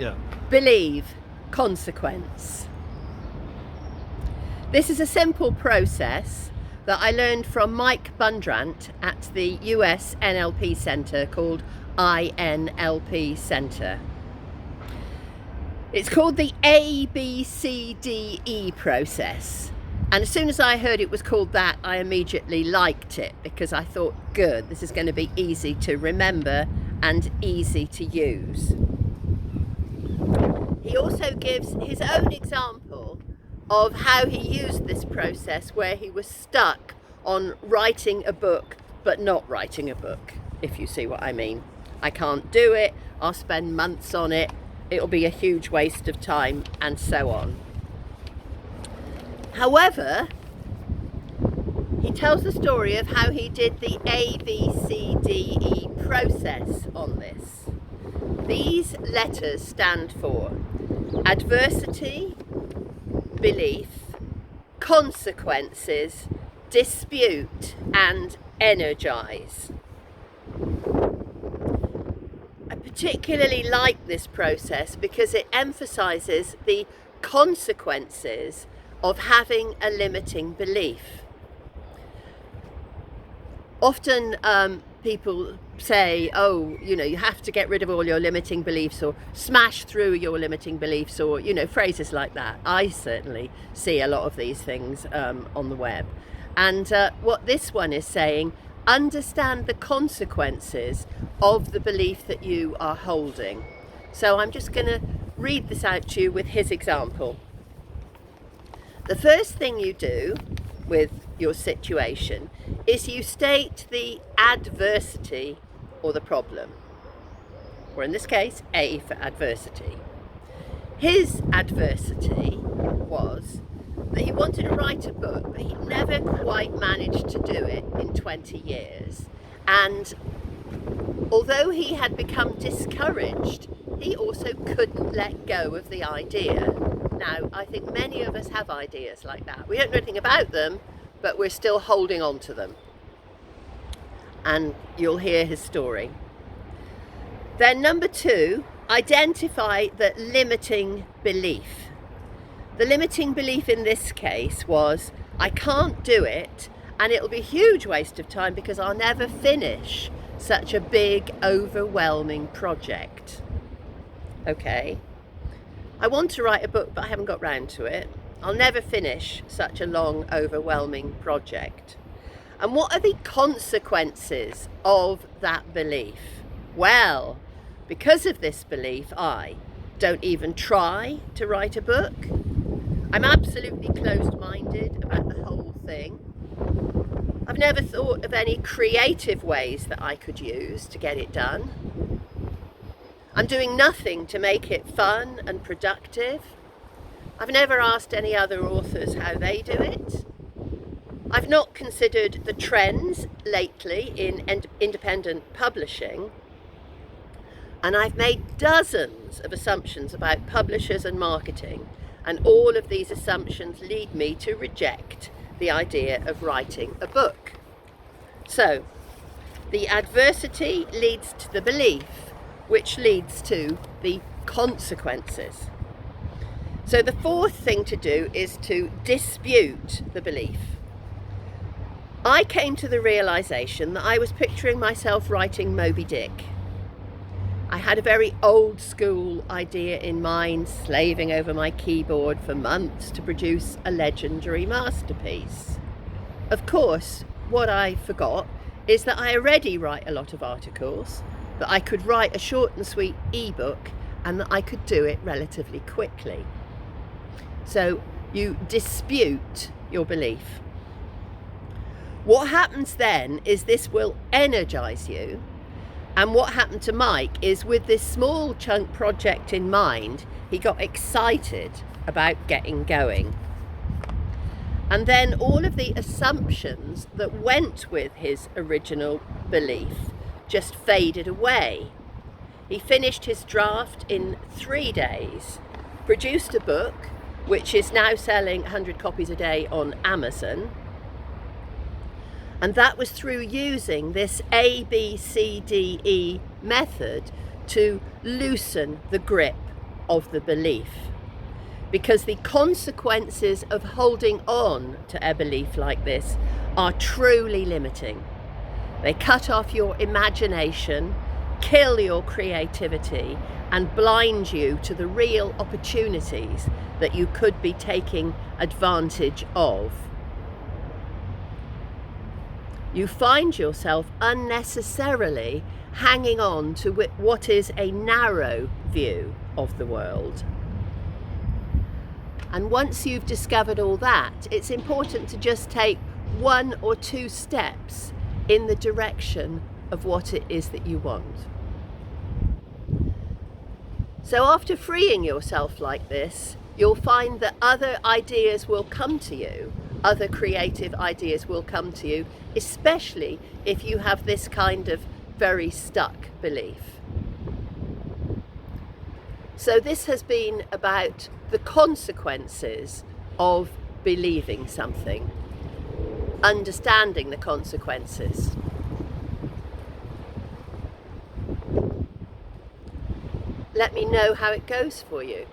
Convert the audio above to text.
Yeah. Believe, consequence. This is a simple process that I learned from Mike Bundrant at the US NLP Center called INLP Center. It's called the ABCDE Process. And as soon as I heard it was called that, I immediately liked it because I thought, good, this is going to be easy to remember and easy to use. He also gives his own example of how he used this process where he was stuck on writing a book but not writing a book, if you see what I mean. I can't do it, I'll spend months on it, it'll be a huge waste of time, and so on. However, he tells the story of how he did the ABCDE process on this. These letters stand for adversity, belief, consequences, dispute, and energize. I particularly like this process because it emphasizes the consequences of having a limiting belief. Often people say, oh, you have to get rid of all your limiting beliefs, or smash through your limiting beliefs, or, phrases like that. I certainly see a lot of these things on the web. And what this one is saying, understand the consequences of the belief that you are holding. So I'm just going to read this out to you with his example. The first thing you do with your situation is you state the adversity or the problem, or in this case, A for adversity. His adversity was that he wanted to write a book, but he never quite managed to do it in 20 years. And although he had become discouraged, he also couldn't let go of the idea. Now, I think many of us have ideas like that. We don't know anything about them, but we're still holding on to them. And you'll hear his story. Then number 2, identify the limiting belief. The limiting belief in this case was, I can't do it, and it'll be a huge waste of time because I'll never finish such a big, overwhelming project. Okay. I want to write a book, but I haven't got round to it. I'll never finish such a long, overwhelming project. And what are the consequences of that belief? Well, because of this belief, I don't even try to write a book. I'm absolutely closed-minded about the whole thing. I've never thought of any creative ways that I could use to get it done. I'm doing nothing to make it fun and productive. I've never asked any other authors how they do it. I've not considered the trends lately in independent publishing. And I've made dozens of assumptions about publishers and marketing. And all of these assumptions lead me to reject the idea of writing a book. So, the adversity leads to the belief, which leads to the consequences. So the fourth thing to do is to dispute the belief. I came to the realization that I was picturing myself writing Moby Dick. I had a very old school idea in mind, slaving over my keyboard for months to produce a legendary masterpiece. Of course, what I forgot is that I already write a lot of articles, that I could write a short and sweet ebook, and that I could do it relatively quickly. So you dispute your belief. What happens then is this will energize you. And what happened to Mike is, with this small chunk project in mind, he got excited about getting going. And then all of the assumptions that went with his original belief just faded away. He finished his draft in 3 days, produced a book, which is now selling 100 copies a day on Amazon. And that was through using this ABCDE method to loosen the grip of the belief, because the consequences of holding on to a belief like this are truly limiting. They cut off your imagination, kill your creativity, and blind you to the real opportunities that you could be taking advantage of. You find yourself unnecessarily hanging on to what is a narrow view of the world. And once you've discovered all that, it's important to just take 1 or 2 steps in the direction of what it is that you want. So after freeing yourself like this, you'll find that other ideas will come to you, other creative ideas will come to you, especially if you have this kind of very stuck belief. So this has been about the consequences of believing something, understanding the consequences. Let me know how it goes for you.